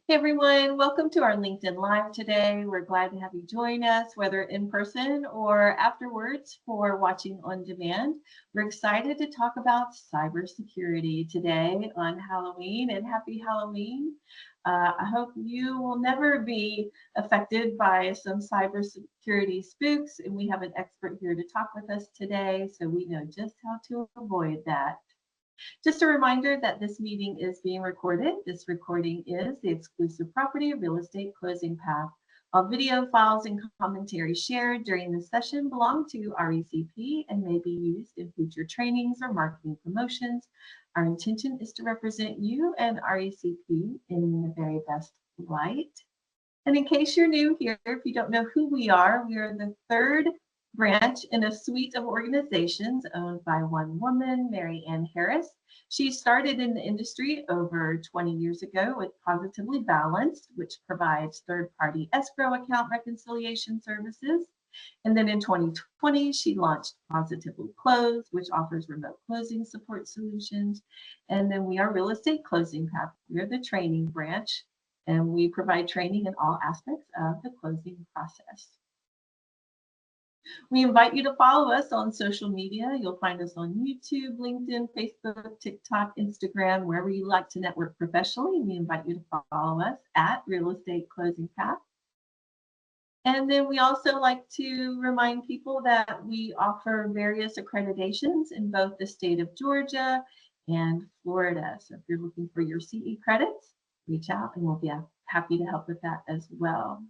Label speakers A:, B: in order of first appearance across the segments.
A: Hey everyone, welcome to our LinkedIn Live today. We're glad to have you join us, whether in person or afterwards for watching on demand. We're excited to talk about cybersecurity today on Halloween, and happy Halloween. I hope you will never be affected by some cybersecurity spooks, and we have an expert here to talk with us today, so we know just how to avoid that. Just a reminder that this meeting is being recorded. This recording is the exclusive property of Real Estate Closing Path. All video files and commentary shared during this session belong to RECP and may be used in future trainings or marketing promotions. Our intention is to represent you and RECP in the very best light. And in case you're new here, if you don't know who we are the third branch in a suite of organizations owned by one woman, Mary Ann Harris. She started in the industry over 20 years ago with Positively Balanced, which provides third-party escrow account reconciliation services. And then in 2020, she launched Positively Closed, which offers remote closing support solutions. And then we are Real Estate Closing Path. We're the training branch, and we provide training in all aspects of the closing process. We invite you to follow us on social media. You'll find us on YouTube, LinkedIn, Facebook, TikTok, Instagram, wherever you like to network professionally. We invite you to follow us at Real Estate Closing Path. And then we also like to remind people that we offer various accreditations in both the state of Georgia and Florida. So if you're looking for your CE credits, reach out and we'll be happy to help with that as well.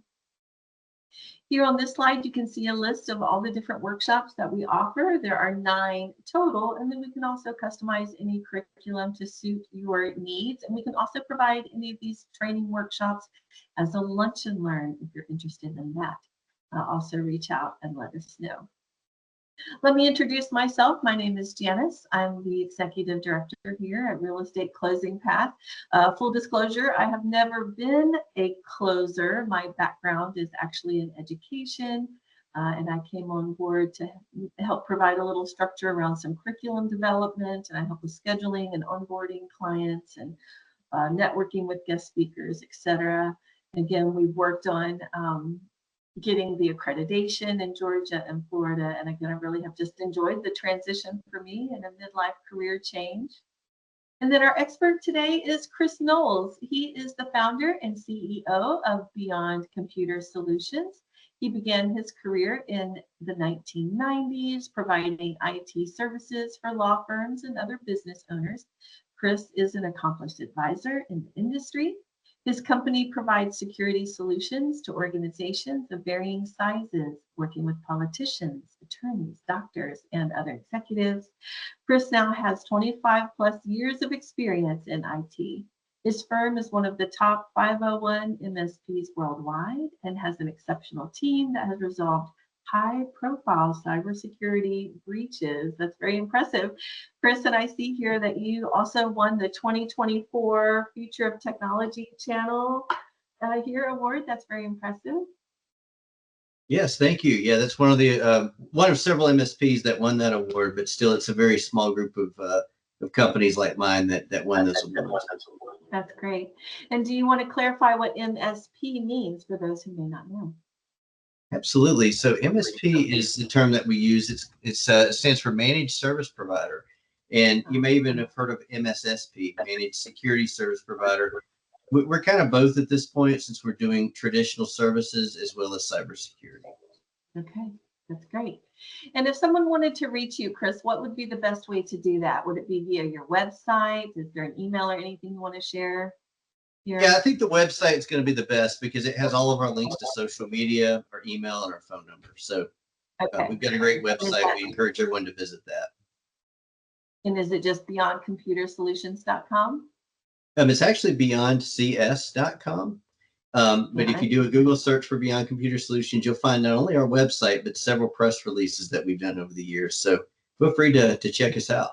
A: Here on this slide, you can see a list of all the different workshops that we offer. There are 9 total, and then we can also customize any curriculum to suit your needs. And we can also provide any of these training workshops as a lunch and learn if you're interested in that. Also reach out and let us know. Let me introduce myself. My name is Janis. I'm the executive director here at Real Estate Closing Path. Full disclosure, I have never been a closer. My background is actually in education, and I came on board to help provide a little structure around some curriculum development, and I help with scheduling and onboarding clients and networking with guest speakers, etc. Again, we've worked on getting the accreditation in Georgia and Florida. And again, I really have just enjoyed the transition for me and a midlife career change. And then our expert today is Chris Noles. He is the founder and CEO of Beyond Computer Solutions. He began his career in the 1990s, providing IT services for law firms and other business owners. Chris is an accomplished advisor in the industry. His company provides security solutions to organizations of varying sizes, working with politicians, attorneys, doctors, and other executives. Chris now has 25 plus years of experience in IT. His firm is one of the top 501 MSPs worldwide and has an exceptional team that has resolved high-profile cybersecurity breaches. That's very impressive. Chris, and I see here that you also won the 2024 Future of Technology Channel here award. That's very impressive.
B: Yes, thank you. Yeah, that's one of the one of several MSPs that won that award, but still, it's a very small group of companies like mine that won this award.
A: That's great. And do you want to clarify what MSP means for those who may not know?
B: Absolutely. So MSP is the term that we use. It stands for Managed Service Provider. And you may even have heard of MSSP, Managed Security Service Provider. We're kind of both at this point since we're doing traditional services as well as cybersecurity.
A: Okay, that's great. And if someone wanted to reach you, Chris, what would be the best way to do that? Would it be via your website? Is there an email or anything you want to share?
B: Yeah, I think the website is going to be the best because it has all of our links to social media, our email, and our phone number. So we've got a great website. We encourage everyone to visit that.
A: And is it just beyondcomputersolutions.com?
B: It's actually beyondcs.com. But if you do a Google search for Beyond Computer Solutions, you'll find not only our website, but several press releases that we've done over the years. So feel free to check us out.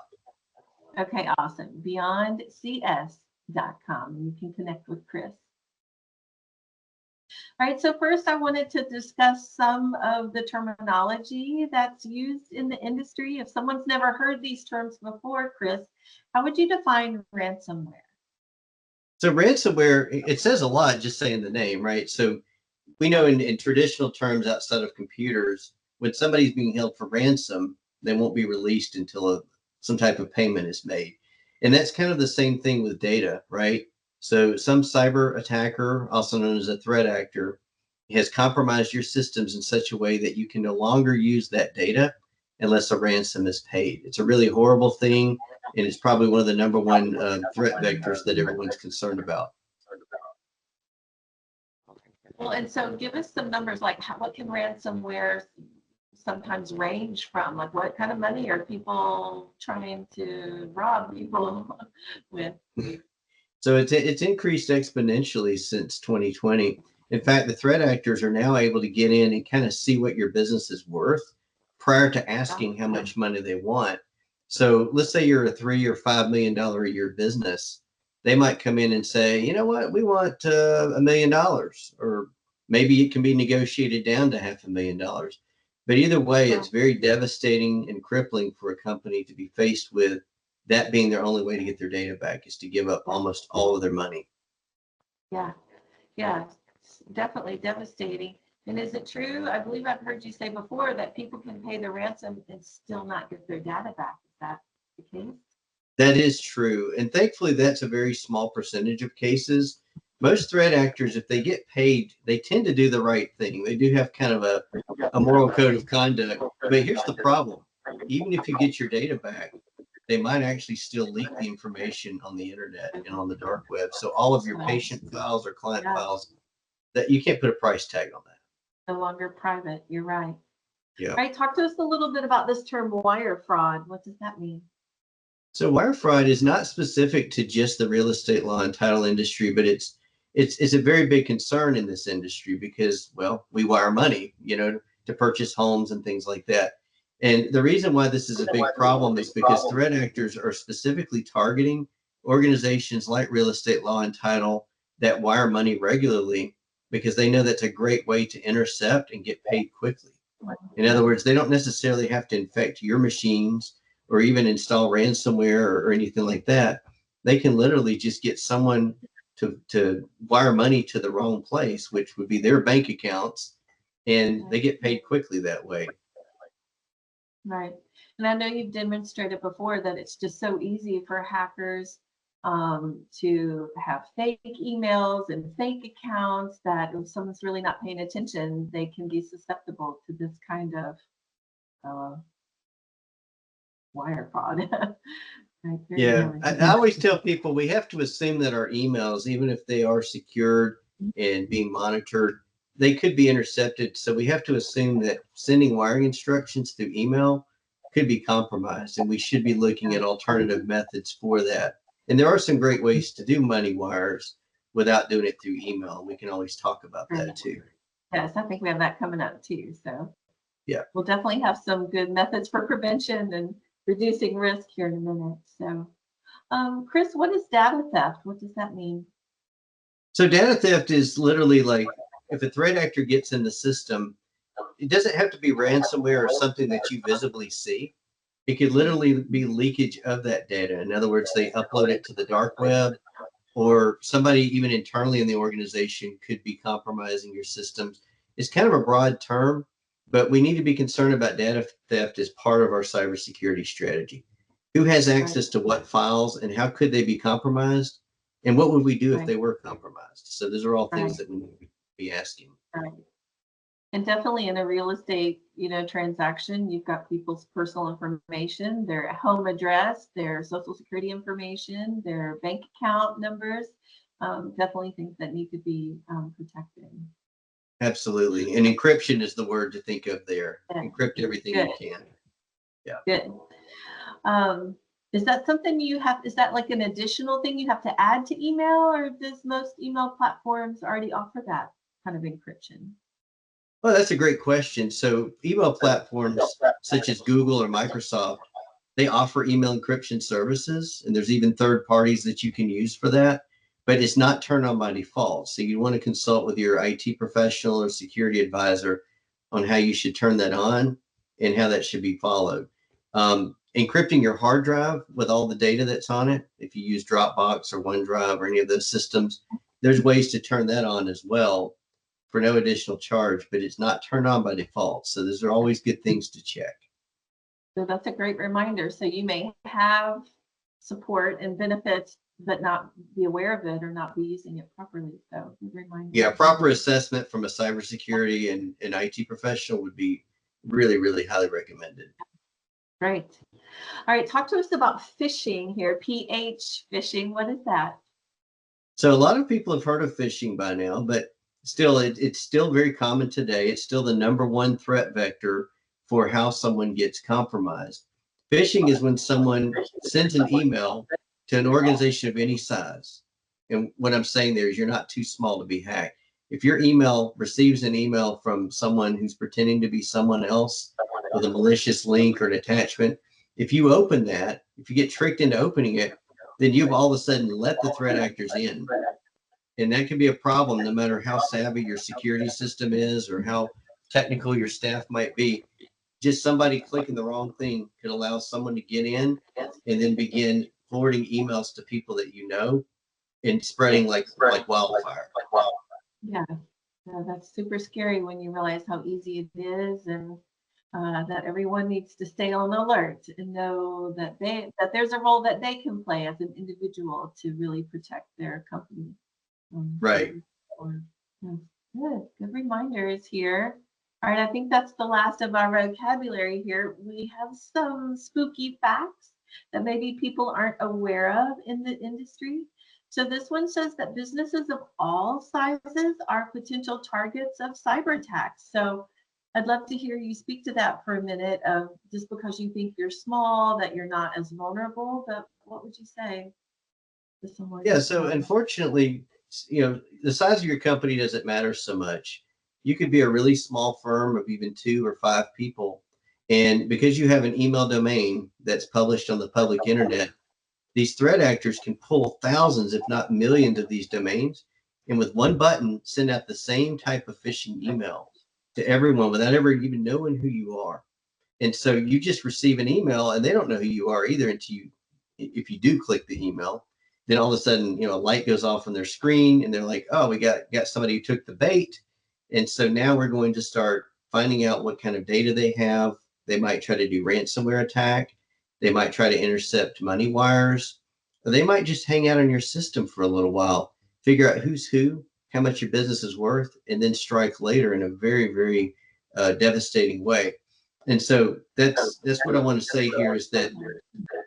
A: Okay, awesome. beyondcs.com. You can connect with Chris. All right, so first I wanted to discuss some of the terminology that's used in the industry. If someone's never heard these terms before, Chris, how would you define ransomware?
B: So ransomware, it says a lot just saying the name, right? So we know in traditional terms outside of computers, when somebody's being held for ransom, they won't be released until some type of payment is made. And that's kind of the same thing with data, right? So some cyber attacker, also known as a threat actor, has compromised your systems in such a way that you can no longer use that data unless a ransom is paid. It's a really horrible thing, and it's probably one of the number one threat vectors that everyone's concerned about.
A: Well, and so give us some numbers, like what can ransomware sometimes range from? Like what kind of money are people trying to rob people with?
B: So it's increased exponentially since 2020. In fact, the threat actors are now able to get in and kind of see what your business is worth prior to asking how much money they want. So let's say you're a $3 or $5 million a year business. They might come in and say, you know what, we want $1 million, or maybe it can be negotiated down to $500,000. But either way, it's very devastating and crippling for a company to be faced with that being their only way to get their data back, is to give up almost all of their money.
A: Yeah, yeah, it's definitely devastating. And is it true? I believe I've heard you say before that people can pay the ransom and still not get their data back. Is that the case?
B: That is true. And thankfully, that's a very small percentage of cases. Most threat actors, if they get paid, they tend to do the right thing. They do have kind of a moral code of conduct. But here's the problem. Even if you get your data back, they might actually still leak the information on the internet and on the dark web. So all of your patient files or client files, that you can't put a price tag on that.
A: No longer private. You're right.
B: Yeah.
A: All right. Talk to us a little bit about this term wire fraud. What does that mean?
B: So wire fraud is not specific to just the real estate law and title industry, but it's a very big concern in this industry because, well, we wire money, to purchase homes and things like that. And the reason why this is a big problem is because threat actors are specifically targeting organizations like real estate law and title that wire money regularly, because they know that's a great way to intercept and get paid quickly. In other words, they don't necessarily have to infect your machines or even install ransomware or anything like that. They can literally just get someone to wire money to the wrong place, which would be their bank accounts, and they get paid quickly that way.
A: Right. And I know you've demonstrated before that it's just so easy for hackers to have fake emails and fake accounts, that if someone's really not paying attention, they can be susceptible to this kind of wire fraud. Right,
B: yeah, I always tell people we have to assume that our emails, even if they are secured and being monitored, they could be intercepted. So we have to assume that sending wiring instructions through email could be compromised, and we should be looking at alternative methods for that. And there are some great ways to do money wires without doing it through email. We can always talk about that too.
A: Yes, I think we have that coming up too. So
B: yeah,
A: we'll definitely have some good methods for prevention and reducing risk here in a minute. So, Chris, what is data theft? What does that mean?
B: So data theft is literally like if a threat actor gets in the system, it doesn't have to be ransomware or something that you visibly see. It could literally be leakage of that data. In other words, they upload it to the dark web, or somebody even internally in the organization could be compromising your systems. It's kind of a broad term, but we need to be concerned about data theft as part of our cybersecurity strategy. Who has access to what files, and how could they be compromised? And what would we do if they were compromised? So those are all things that we need to be asking.
A: Right. And definitely in a real estate, transaction, you've got people's personal information, their home address, their social security information, their bank account numbers, definitely things that need to be protected.
B: Absolutely. And encryption is the word to think of there. Yeah. Encrypt everything you can. Yeah.
A: Good. Is that something is that like an additional thing you have to add to email, or does most email platforms already offer that kind of encryption?
B: Well, that's a great question. So email platforms such as Google or Microsoft, they offer email encryption services, and there's even third parties that you can use for that, but it's not turned on by default. So you want to consult with your IT professional or security advisor on how you should turn that on and how that should be followed. encrypting your hard drive with all the data that's on it. If you use Dropbox or OneDrive or any of those systems, there's ways to turn that on as well for no additional charge, but it's not turned on by default. So those are always good things to check.
A: So that's a great reminder. So you may have support and benefits, but not be aware of it or not be using it properly. So good reminder.
B: Yeah, proper assessment from a cybersecurity and an IT professional would be really, really highly recommended.
A: Great. All right, talk to us about phishing here. PH phishing, what is that?
B: So a lot of people have heard of phishing by now, but still, it's still very common today. It's still the #1 threat vector for how someone gets compromised. Phishing is when someone sends an email to an organization of any size. And what I'm saying there is you're not too small to be hacked. If your email receives an email from someone who's pretending to be someone else with a malicious link or an attachment, if you open that, if you get tricked into opening it, then you've all of a sudden let the threat actors in. And that can be a problem no matter how savvy your security system is or how technical your staff might be. Just somebody clicking the wrong thing could allow someone to get in and then begin forwarding emails to people that you know and spreading like wildfire.
A: Yeah, that's super scary when you realize how easy it is, and that everyone needs to stay on alert and know that there's a role that they can play as an individual to really protect their company.
B: Right.
A: Good reminders here. All right, I think that's the last of our vocabulary here. We have some spooky facts that maybe people aren't aware of in the industry. So this one says that businesses of all sizes are potential targets of cyber attacks. So I'd love to hear you speak to that for a minute, of just because you think you're small, that you're not as vulnerable, but what would you say to someone?
B: Yeah, so unfortunately, the size of your company doesn't matter so much. You could be a really small firm of even 2 or 5 people. And because you have an email domain that's published on the public internet, these threat actors can pull thousands, if not millions, of these domains, and with one button, send out the same type of phishing email to everyone without ever even knowing who you are. And so you just receive an email, and they don't know who you are either until if you do click the email. Then all of a sudden, a light goes off on their screen, and they're like, "Oh, we got somebody who took the bait." And so now we're going to start finding out what kind of data they have. They might try to do ransomware attack. They might try to intercept money wires. Or they might just hang out on your system for a little while, figure out who's who, how much your business is worth, and then strike later in a very, very devastating way. And so that's what I want to say here is that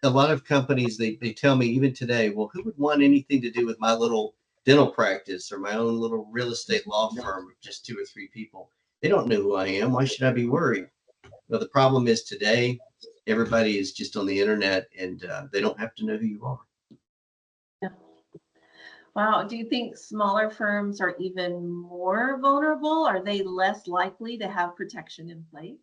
B: a lot of companies, they tell me even today, well, who would want anything to do with my little dental practice or my own little real estate law firm of just 2 or 3 people? They don't know who I am. Why should I be worried? Well, the problem is today, everybody is just on the internet, and they don't have to know who you are.
A: Yeah. Wow. Do you think smaller firms are even more vulnerable? Are they less likely to have protection in place?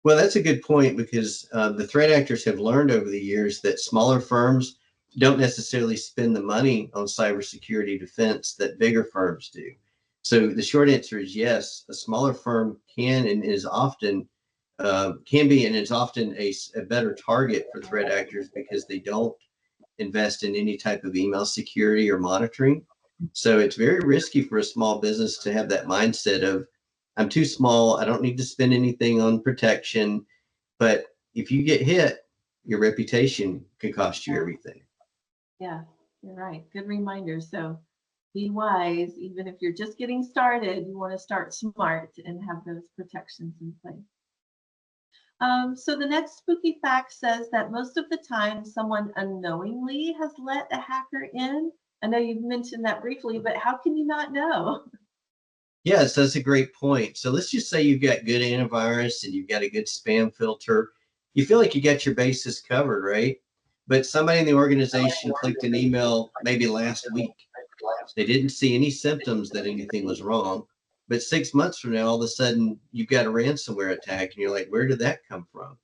B: Well, that's a good point, because the threat actors have learned over the years that smaller firms don't necessarily spend the money on cybersecurity defense that bigger firms do. So the short answer is yes, a smaller firm can and is often a better target for threat actors because they don't invest in any type of email security or monitoring. So it's very risky for a small business to have that mindset of, I'm too small, I don't need to spend anything on protection. But if you get hit, your reputation can cost you everything.
A: Yeah, you're right. Good reminder. So be wise. Even if you're just getting started, you want to start smart and have those protections in place. So the next spooky fact says that most of the time someone unknowingly has let a hacker in. I know you've mentioned that briefly, but how can you not know?
B: Yes, that's a great point. So let's just say you've got good antivirus and you've got a good spam filter. You feel like you got your bases covered, right? But somebody in the organization clicked an email maybe last week. They didn't see any symptoms that anything was wrong. But 6 months from now, all of a sudden, you've got a ransomware attack, and you're like, where did that come from?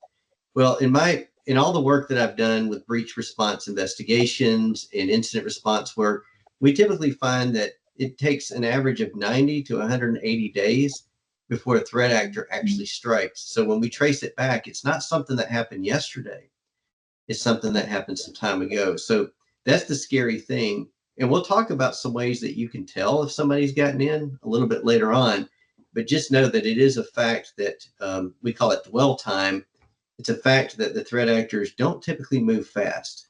B: Well, in all the work that I've done with breach response investigations and incident response work, we typically find that it takes an average of 90 to 180 days before a threat actor actually strikes. So when we trace it back, it's not something that happened yesterday. is something that happened some time ago. So that's the scary thing. And we'll talk about some ways that you can tell if somebody's gotten in a little bit later on. But just know that it is a fact that we call it dwell time. It's a fact that the threat actors don't typically move fast.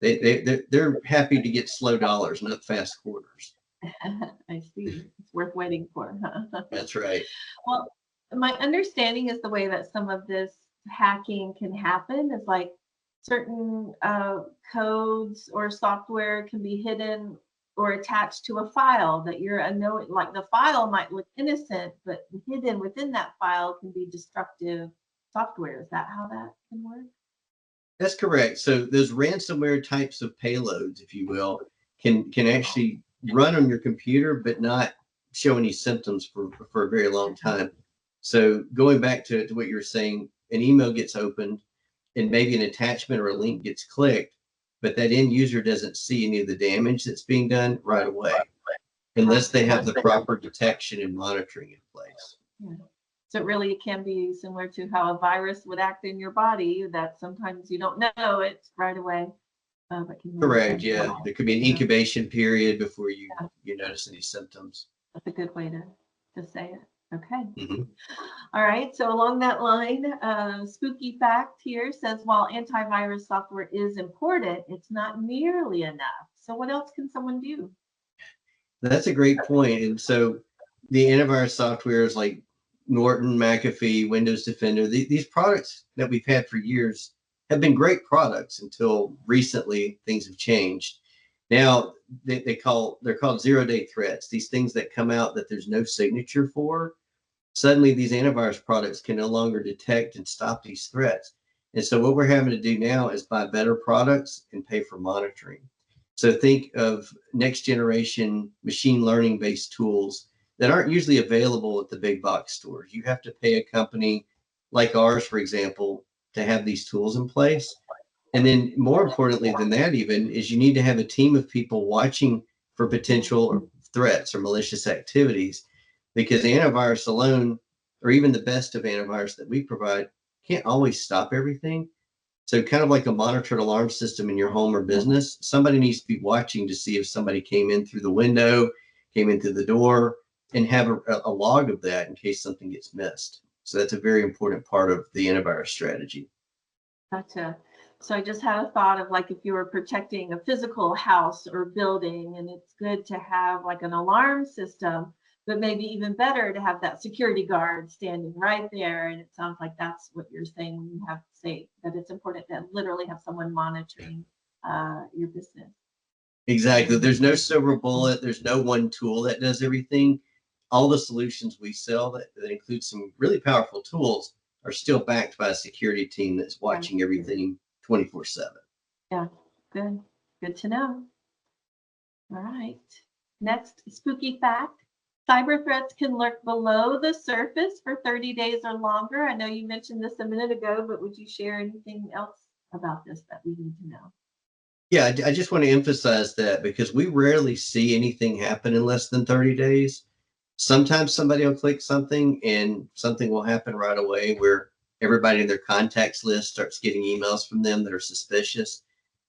B: They're happy to get slow dollars, not fast quarters.
A: I see. It's worth waiting for.
B: That's right.
A: Well, my understanding is the way that some of this hacking can happen is like certain codes or software can be hidden or attached to a file that you're unknowing. Like the file might look innocent, but hidden within that file can be destructive software. Is that how that can work?
B: That's correct. So those ransomware types of payloads, if you will, can actually run on your computer, but not show any symptoms for a very long time. So going back to what you were saying, an email gets opened and maybe an attachment or a link gets clicked, but that end user doesn't see any of the damage that's being done right away, unless they have the proper detection and monitoring in place.
A: Yeah. So it really can be similar to how a virus would act in your body, that sometimes you don't know it right away. But can
B: Correct. Yeah. There could be an incubation period before you notice any symptoms.
A: That's a good way to say it. Okay.
B: Mm-hmm.
A: All right. So along that line, spooky fact here says while antivirus software is important, it's not nearly enough. So what else can someone do?
B: That's a great point. And so the antivirus software is like Norton, McAfee, Windows Defender. These products that we've had for years have been great products until recently things have changed. Now they're called 0-day threats. These things that come out that there's no signature for. Suddenly these antivirus products can no longer detect and stop these threats. And so what we're having to do now is buy better products and pay for monitoring. So think of next generation machine learning based tools that aren't usually available at the big box stores. You have to pay a company like ours, for example, to have these tools in place. And then more importantly than that even is you need to have a team of people watching for potential threats or malicious activities, because antivirus alone, or even the best of antivirus that we provide, can't always stop everything. So kind of like a monitored alarm system in your home or business, somebody needs to be watching to see if somebody came in through the window, came in through the door, and have a log of that in case something gets missed. So that's a very important part of the antivirus strategy.
A: Gotcha. So I just had a thought of like if you were protecting a physical house or building, and it's good to have like an alarm system, but maybe even better to have that security guard standing right there. And it sounds like that's what you're saying when you have to say that it's important to literally have someone monitoring your business.
B: Exactly. There's no silver bullet. There's no one tool that does everything. All the solutions we sell that include some really powerful tools are still backed by a security team that's watching everything 24/7.
A: Yeah, good. Good to know. All right. Next, spooky fact. Cyber threats can lurk below the surface for 30 days or longer. I know you mentioned this a minute ago, but would you share anything else about this that we need to know?
B: Yeah, I just want to emphasize that because we rarely see anything happen in less than 30 days. Sometimes somebody will click something and something will happen right away where everybody in their contacts list starts getting emails from them that are suspicious.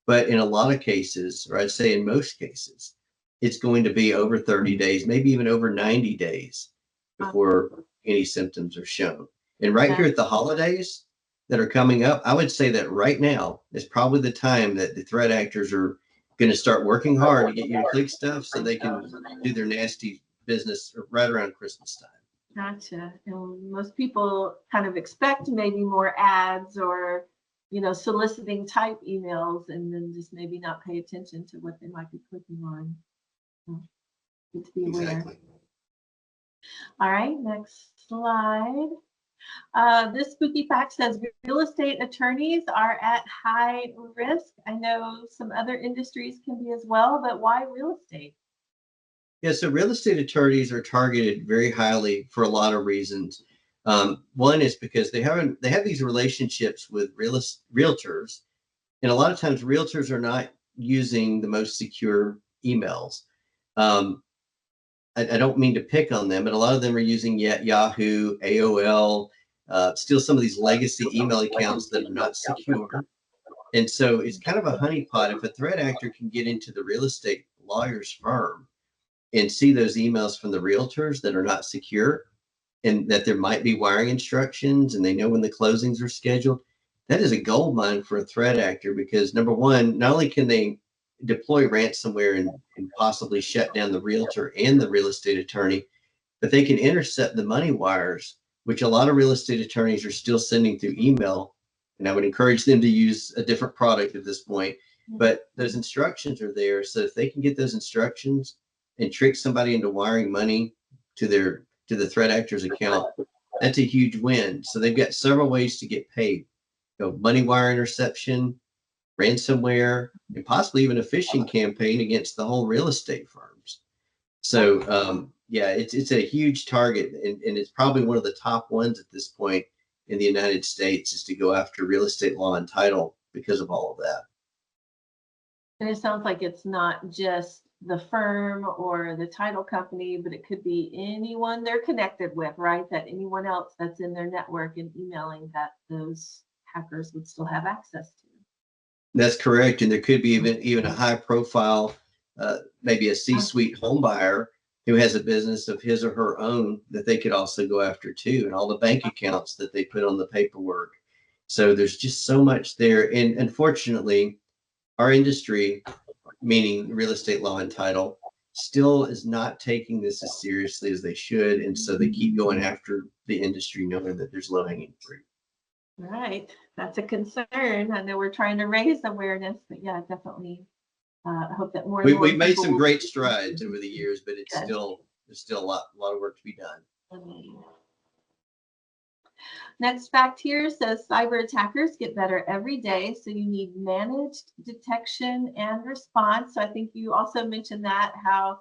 B: But in a lot of cases, or I'd say in most cases, it's going to be over 30 days, maybe even over 90 days before any symptoms are shown. And right here at the holidays that are coming up, I would say that right now is probably the time that the threat actors are going to start working hard to get you to click stuff so they can do their nasty business right around Christmas time.
A: Gotcha. And most people kind of expect maybe more ads or, soliciting type emails, and then just maybe not pay attention to what they might be clicking on. So good to be aware.
B: Exactly.
A: All right, next slide. This spooky fact says real estate attorneys are at high risk. I know some other industries can be as well, but why real estate?
B: Yeah, so real estate attorneys are targeted very highly for a lot of reasons. One is because they have these relationships with realtors, and a lot of times realtors are not using the most secure emails. I don't mean to pick on them, but a lot of them are using Yahoo, AOL, still some of these legacy email accounts that are not secure. And so it's kind of a honeypot. If a threat actor can get into the real estate lawyer's firm and see those emails from the realtors that are not secure, and that there might be wiring instructions, and they know when the closings are scheduled, that is a gold mine for a threat actor, because number one, not only can they deploy ransomware and possibly shut down the realtor and the real estate attorney, but they can intercept the money wires, which a lot of real estate attorneys are still sending through email. And I would encourage them to use a different product at this point. But those instructions are there. So if they can get those instructions and trick somebody into wiring money to the threat actor's account, that's a huge win. So they've got several ways to get paid. Money wire interception, ransomware, and possibly even a phishing campaign against the whole real estate firms. So yeah, it's a huge target, and it's probably one of the top ones at this point in the United States, is to go after real estate law and title because of all of that.
A: And it sounds like it's not just the firm or the title company, but it could be anyone they're connected with, right? That anyone else that's in their network and emailing that those hackers would still have access to.
B: That's correct. And there could be even a high profile, maybe a C-suite home buyer who has a business of his or her own that they could also go after too, and all the bank accounts that they put on the paperwork. So there's just so much there. And unfortunately, our industry, meaning real estate law and title, still is not taking this as seriously as they should. And so they keep going after the industry, knowing that there's low-hanging fruit.
A: Right. That's a concern. I know we're trying to raise awareness, but yeah, definitely I hope that more and more
B: We've made
A: people
B: some
A: will
B: great strides over the years, but it's
A: Good.
B: there's still a lot of work to be done.
A: Next fact here says cyber attackers get better every day, so you need managed detection and response. So I think you also mentioned that, how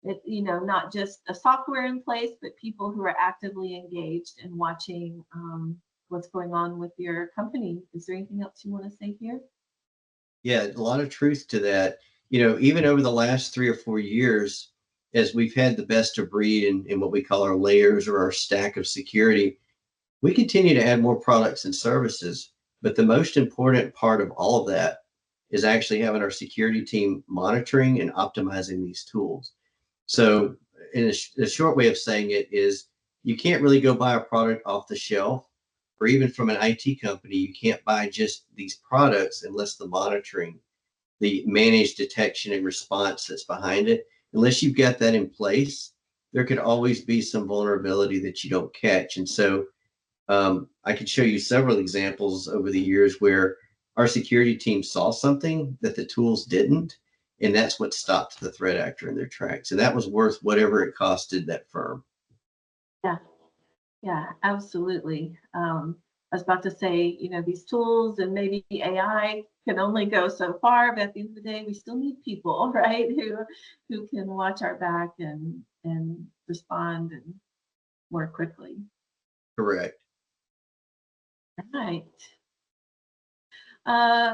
A: it, not just a software in place, but people who are actively engaged and watching what's going on with your company. Is there anything else you want to say here?
B: Yeah, a lot of truth to that. Even over the last 3 or 4 years, as we've had the best of breed in what we call our layers or our stack of security, we continue to add more products and services. But the most important part of all of that is actually having our security team monitoring and optimizing these tools. So, in a short way of saying it is, you can't really go buy a product off the shelf, or even from an IT company, you can't buy just these products unless the monitoring, the managed detection and response that's behind it, unless you've got that in place, there could always be some vulnerability that you don't catch. And so I could show you several examples over the years where our security team saw something that the tools didn't, and that's what stopped the threat actor in their tracks. And that was worth whatever it costed that firm.
A: Yeah, yeah, absolutely. I was about to say, these tools and maybe AI can only go so far, but at the end of the day, we still need people, right? Who can watch our back and respond and more quickly.
B: Correct.
A: Right.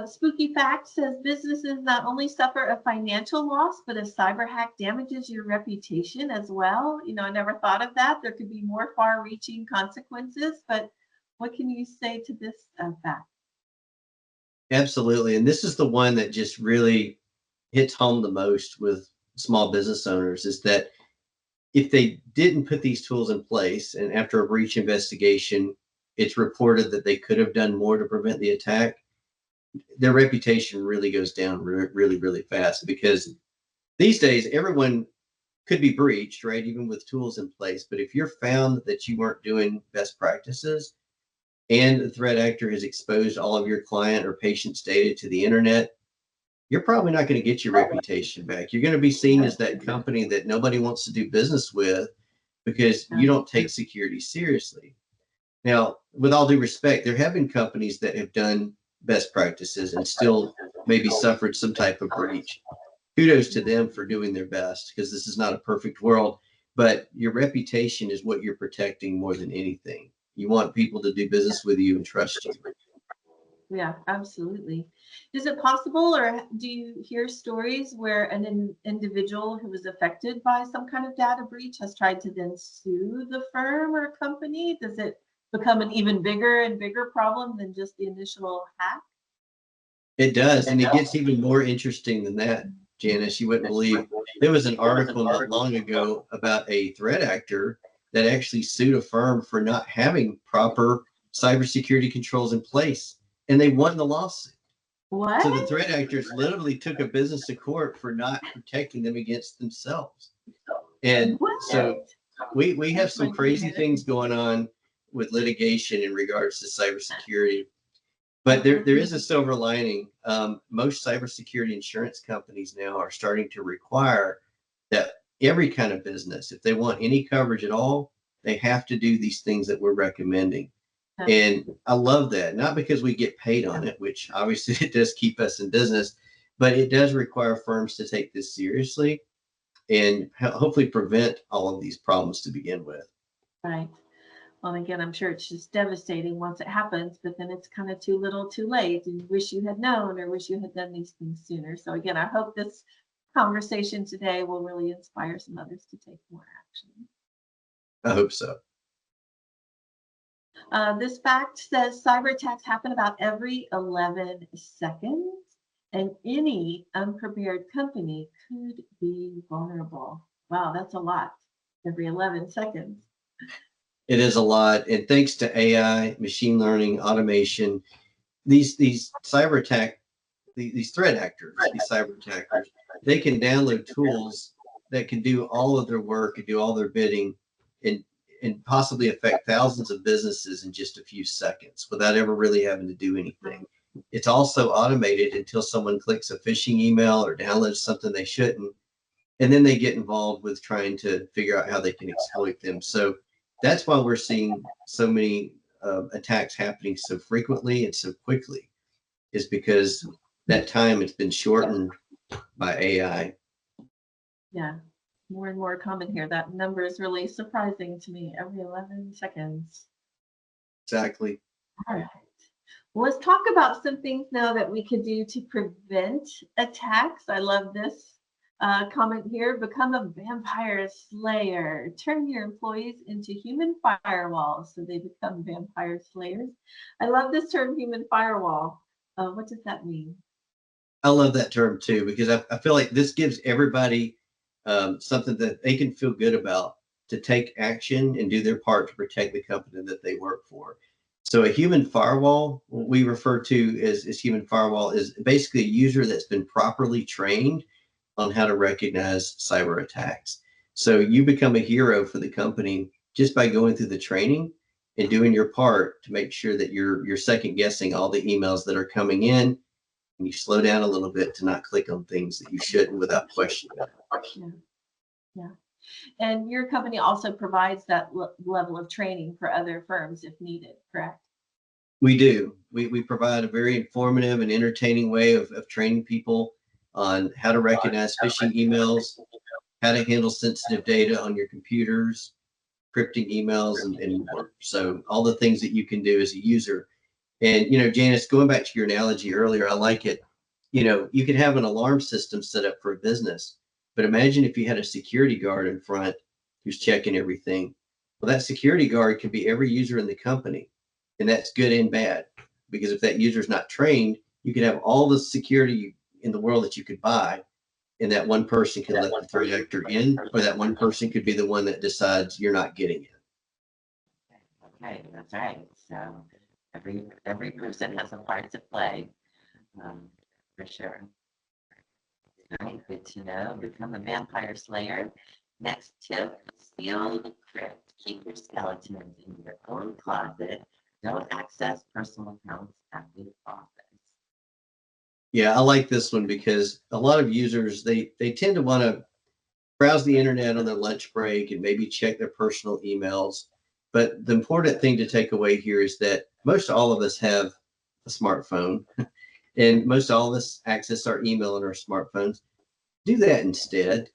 A: Spooky Fact says businesses not only suffer a financial loss, but a cyber hack damages your reputation as well. I never thought of that. There could be more far-reaching consequences, but what can you say to this fact?
B: Absolutely. And this is the one that just really hits home the most with small business owners, is that if they didn't put these tools in place, and after a breach investigation, it's reported that they could have done more to prevent the attack, their reputation really goes down really, really fast, because these days everyone could be breached, right? Even with tools in place. But if you're found that you weren't doing best practices, and the threat actor has exposed all of your client or patient's data to the internet, you're probably not going to get your reputation back. You're going to be seen as that company that nobody wants to do business with because you don't take security seriously. Now, with all due respect, there have been companies that have done best practices and still maybe suffered some type of breach. Kudos to them for doing their best, because this is not a perfect world, but your reputation is what you're protecting more than anything. You want people to do business with you and trust you.
A: Yeah, absolutely. Is it possible, or do you hear stories where an individual who was affected by some kind of data breach has tried to then sue the firm or company? Does it become an even bigger and bigger problem than just the initial hack?
B: It does, and it gets even more interesting than that, Janice. You wouldn't believe. There was an article not long ago about a threat actor that actually sued a firm for not having proper cybersecurity controls in place, and they won the lawsuit.
A: What?
B: So the threat actors literally took a business to court for not protecting them against themselves. And so we have some crazy things going on with litigation in regards to cybersecurity. But there is a silver lining. Most cybersecurity insurance companies now are starting to require that every kind of business, if they want any coverage at all, they have to do these things that we're recommending. And I love that, not because we get paid on it, which obviously it does keep us in business, but it does require firms to take this seriously and hopefully prevent all of these problems to begin with.
A: Right. Well, again, I'm sure it's just devastating once it happens, but then it's kind of too little too late, and you wish you had known or wish you had done these things sooner. So again, I hope this conversation today will really inspire some others to take more action.
B: I hope so.
A: This fact says cyber attacks happen about every 11 seconds, and any unprepared company could be vulnerable. Wow, that's a lot. Every 11 seconds.
B: It is a lot, and thanks to AI, machine learning, automation, these cyber attack, these threat actors, these cyber attackers, they can download tools that can do all of their work and do all their bidding, and possibly affect thousands of businesses in just a few seconds without ever really having to do anything. It's also automated until someone clicks a phishing email or downloads something they shouldn't, and then they get involved with trying to figure out how they can exploit them. So that's why we're seeing so many attacks happening so frequently and so quickly, is because that time has been shortened by AI.
A: Yeah, more and more common here. That number is really surprising to me. Every 11 seconds.
B: Exactly.
A: All right. Well, let's talk about some things now that we could do to prevent attacks. I love this comment here. Become a vampire slayer. Turn your employees into human firewalls so they become vampire slayers. I love this term, human firewall. What does that mean?
B: I love that term too, because I feel like this gives everybody something that they can feel good about to take action and do their part to protect the company that they work for. So a human firewall, what we refer to as human firewall, is basically a user that's been properly trained on how to recognize cyber attacks. So you become a hero for the company just by going through the training and doing your part to make sure that you're second guessing all the emails that are coming in, and you slow down a little bit to not click on things that you shouldn't without questioning.
A: Yeah. Yeah. And your company also provides that level of training for other firms if needed, correct?
B: We do. We provide a very informative and entertaining way of training people on how to recognize phishing emails, how to handle sensitive data on your computers, encrypting emails, and more. So all the things that you can do as a user. And, Janice, going back to your analogy earlier, I like it. You could have an alarm system set up for a business, but imagine if you had a security guard in front who's checking everything. Well, that security guard could be every user in the company, and that's good and bad, because if that user is not trained, you could have all the security in the world that you could buy, and that one person can let the threat actor in, or that one person could be the one that decides you're not getting in.
C: Okay, that's right. So every person has a part to play, for sure. All right, good to know. Become a vampire slayer. Next tip: seal the crypt. Keep your skeletons in your own closet. Don't access personal accounts at the office.
B: Yeah, I like this one because a lot of users, they tend to want to browse the internet on their lunch break and maybe check their personal emails. But the important thing to take away here is that most all of us have a smartphone, and most all of us access our email on our smartphones. Do that instead.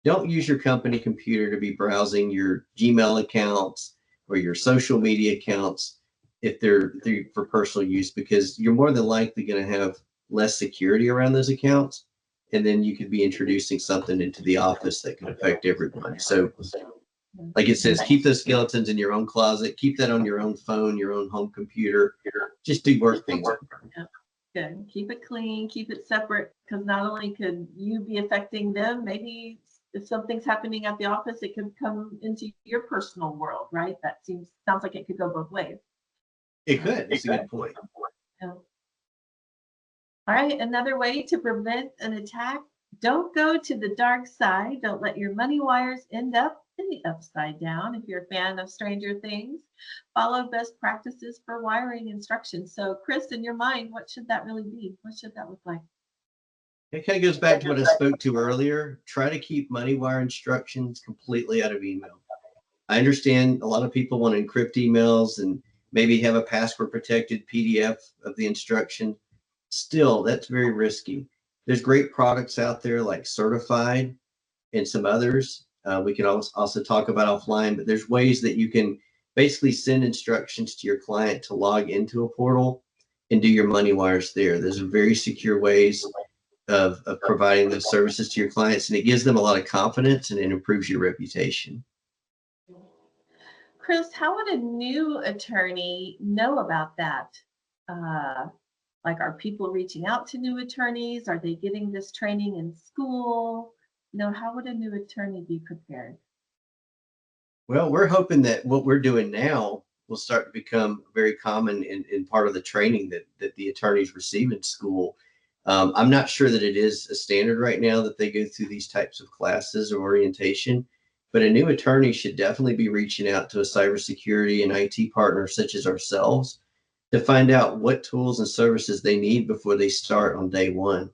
B: Don't use your company computer to be browsing your Gmail accounts or your social media accounts if they're for personal use, because you're more than likely going to have less security around those accounts. And then you could be introducing something into the office that could affect everyone. So like it says, keep those skeletons in your own closet, keep that on your own phone, your own home computer. Just do work things.
A: Good. Keep it clean, keep it separate, because not only could you be affecting them, maybe if something's happening at the office, it could come into your personal world, right? That sounds like it could go both ways.
B: It could. It's a good point.
A: Yeah. All right, another way to prevent an attack, don't go to the dark side. Don't let your money wires end up in the upside down. If you're a fan of Stranger Things, follow best practices for wiring instructions. So Chris, in your mind, what should that really be? What should that look like?
B: It kind of goes back to what I spoke to earlier. Try to keep money wire instructions completely out of email. I understand a lot of people want to encrypt emails and maybe have a password protected PDF of the instruction. Still, that's very risky. There's great products out there like Certified and some others. We can also talk about offline, but there's ways that you can basically send instructions to your client to log into a portal and do your money wires there. Those are very secure ways of providing those services to your clients, and it gives them a lot of confidence and it improves your reputation.
A: Chris, how would a new attorney know about that? Like, are people reaching out to new attorneys? Are they getting this training in school? How would a new attorney be prepared?
B: Well, we're hoping that what we're doing now will start to become very common in part of the training that the attorneys receive in school. I'm not sure that it is a standard right now that they go through these types of classes or orientation, but a new attorney should definitely be reaching out to a cybersecurity and IT partner such as ourselves to find out what tools and services they need before they start on day one.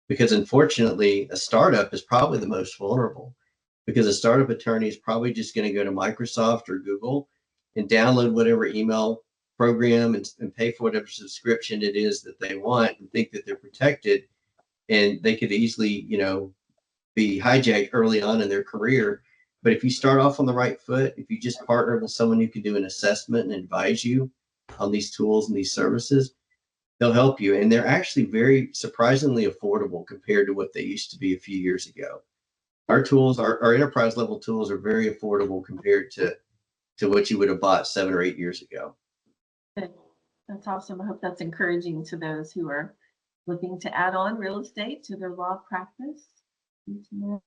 B: Because unfortunately, a startup is probably the most vulnerable because a startup attorney is probably just going to go to Microsoft or Google and download whatever email program and pay for whatever subscription it is that they want and think that they're protected. And they could easily, be hijacked early on in their career. But if you start off on the right foot, if you just partner with someone who can do an assessment and advise you on these tools and these services, they'll help you. And they're actually very surprisingly affordable compared to what they used to be a few years ago. Our tools, our enterprise level tools are very affordable compared to what you would have bought 7 or 8 years ago.
A: Good. That's awesome. I hope that's encouraging to those who are looking to add on real estate to their law practice. All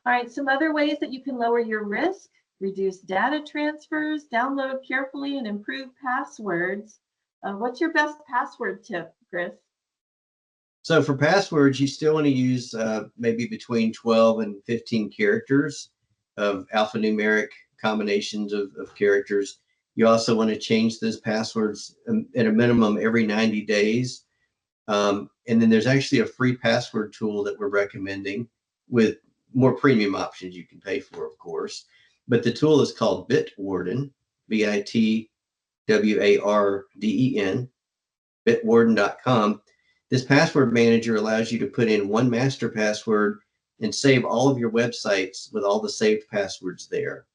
A: right, some other ways that you can lower your risk: reduce data transfers, download carefully, and improve passwords. What's your best password tip, Chris?
B: So for passwords, you still want to use maybe between 12 and 15 characters of alphanumeric combinations of characters. You also want to change those passwords at a minimum every 90 days. And then there's actually a free password tool that we're recommending with more premium options you can pay for, of course. But the tool is called Bitwarden, Bitwarden, bitwarden.com. This password manager allows you to put in one master password and save all of your websites with all the saved passwords there.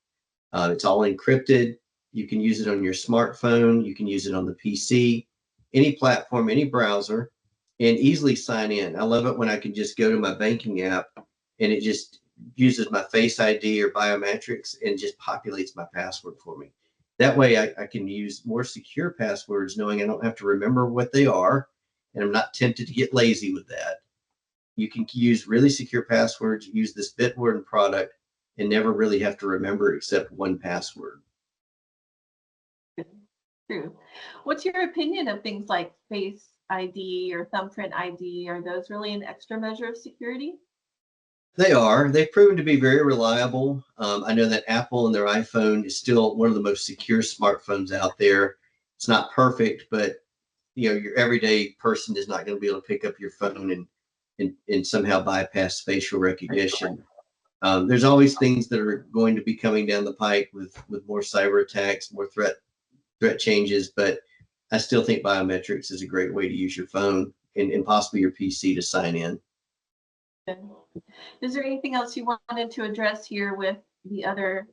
B: It's all encrypted. You can use it on your smartphone. You can use it on the PC, any platform, any browser, and easily sign in. I love it when I can just go to my banking app and it just uses my Face ID or biometrics and just populates my password for me. That way I can use more secure passwords knowing I don't have to remember what they are, and I'm not tempted to get lazy with that. You can use really secure passwords, use this Bitwarden product, and never really have to remember except one password.
A: True. What's your opinion of things like Face ID or thumbprint ID? Are those really an extra measure of security?
B: They are. They've proven to be very reliable. I know that Apple and their iPhone is still one of the most secure smartphones out there. It's not perfect, but your everyday person is not going to be able to pick up your phone and somehow bypass facial recognition. There's always things that are going to be coming down the pike with more cyber attacks, more threat changes, but I still think biometrics is a great way to use your phone and possibly your PC to sign in.
A: Is there anything else you wanted to address here with the other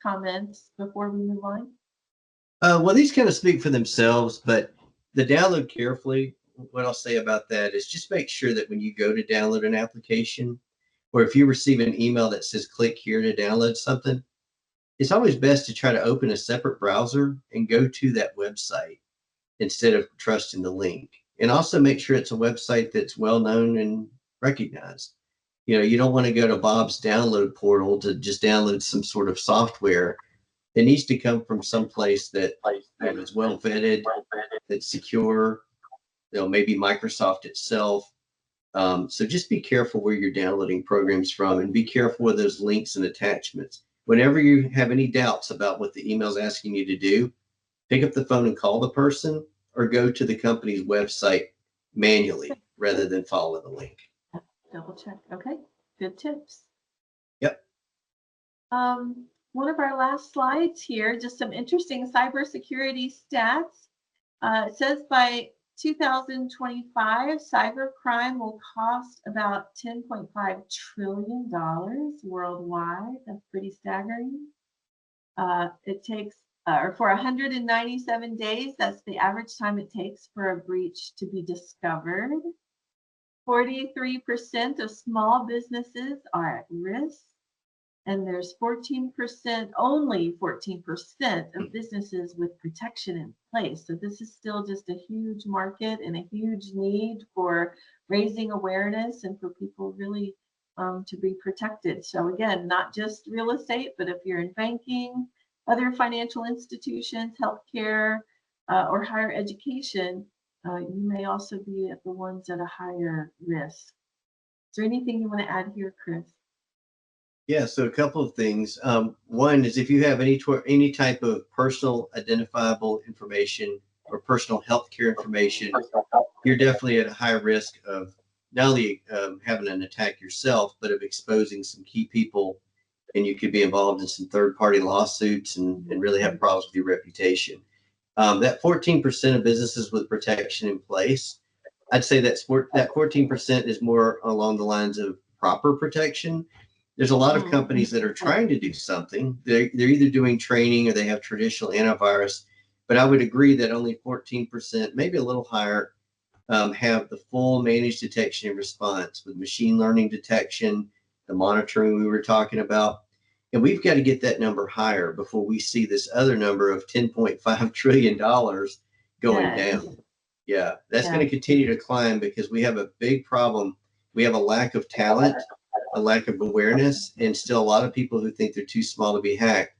A: comments before we move on?
B: Well, these kind of speak for themselves, but the download carefully, what I'll say about that is just make sure that when you go to download an application, or if you receive an email that says click here to download something, it's always best to try to open a separate browser and go to that website instead of trusting the link. And also make sure it's a website that's well known and recognized. You know, you don't want to go to Bob's download portal to just download some sort of software. It needs to come from someplace that is well vetted, that's secure, you know, maybe Microsoft itself. So just be careful where you're downloading programs from, and be careful with those links and attachments. Whenever you have any doubts about what the email is asking you to do, pick up the phone and call the person, or go to the company's website manually rather than follow the link.
A: Double check. Okay, good tips.
B: Yep.
A: One of our last slides here, just some interesting cybersecurity stats. It says by 2025, cybercrime will cost about $10.5 trillion worldwide. That's pretty staggering. It takes, or for 197 days, that's the average time it takes for a breach to be discovered. 43% of small businesses are at risk, and there's 14%, only 14% of businesses with protection in place. So this is still just a huge market and a huge need for raising awareness and for people really to be protected. So again, not just real estate, but if you're in banking, other financial institutions, healthcare, or higher education, you may also be at the ones at a higher risk. Is there anything you want to add here, Chris?
B: Yeah, so a couple of things. One is if you have any type of personal identifiable information or personal healthcare information, you're definitely at a high risk of not only having an attack yourself, but of exposing some key people, and you could be involved in some third-party lawsuits and really have problems with your reputation. That 14% of businesses with protection in place, I'd say that 14% is more along the lines of proper protection. There's a lot of companies that are trying to do something. They're either doing training or they have traditional antivirus, but I would agree that only 14%, maybe a little higher, have the full managed detection and response with machine learning detection, the monitoring we were talking about. And we've got to get that number higher before we see this other number of $10.5 trillion going down. Yeah, that's going to continue to climb because we have a big problem. We have a lack of talent, a lack of awareness, and still a lot of people who think they're too small to be hacked.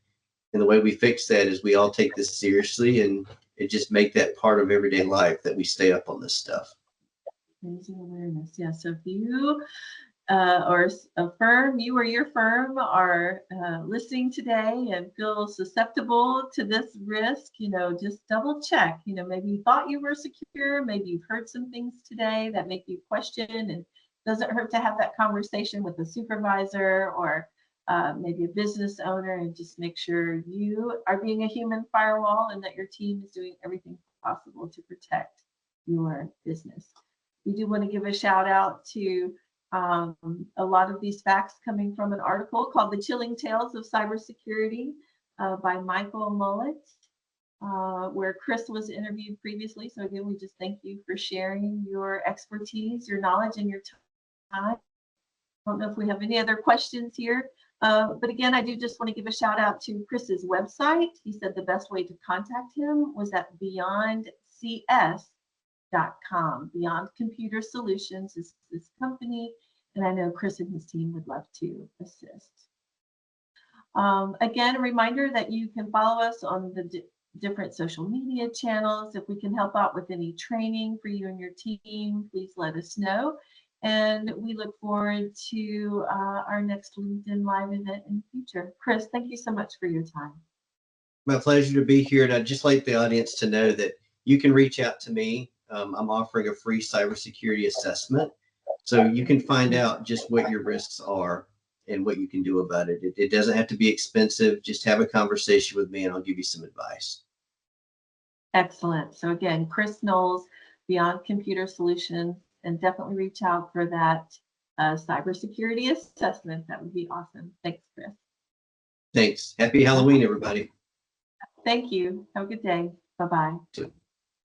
B: And the way we fix that is we all take this seriously and just make that part of everyday life, that we stay up on this stuff.
A: Raising awareness. Yeah. So if you or a firm, you or your firm are listening today and feel susceptible to this risk, you know, just double check. You know, maybe you thought you were secure, maybe you've heard some things today that make you question, and doesn't hurt to have that conversation with a supervisor or maybe a business owner, and just make sure you are being a human firewall and that your team is doing everything possible to protect your business. We do want to give a shout out to a lot of these facts coming from an article called The Chilling Tales of Cybersecurity by Michael Mullet, where Chris was interviewed previously. So again, we just thank you for sharing your expertise, your knowledge, and your time. I don't know if we have any other questions here, but again, I do just want to give a shout out to Chris's website. He said the best way to contact him was at beyondcs.com. Beyond Computer Solutions is this company, and I know Chris and his team would love to assist. Again, a reminder that you can follow us on the different social media channels. If we can help out with any training for you and your team, please let us know. And we look forward to our next LinkedIn Live event in the future. Chris, thank you so much for your time.
B: My pleasure to be here. And I'd just like the audience to know that you can reach out to me. I'm offering a free cybersecurity assessment, so you can find out just what your risks are and what you can do about it. It doesn't have to be expensive. Just have a conversation with me and I'll give you some advice.
A: Excellent. So again, Chris Noles, Beyond Computer Solutions, and definitely reach out for that cybersecurity assessment. That would be awesome. Thanks, Chris.
B: Thanks. Happy Halloween, everybody.
A: Thank you. Have a good day. Bye-bye.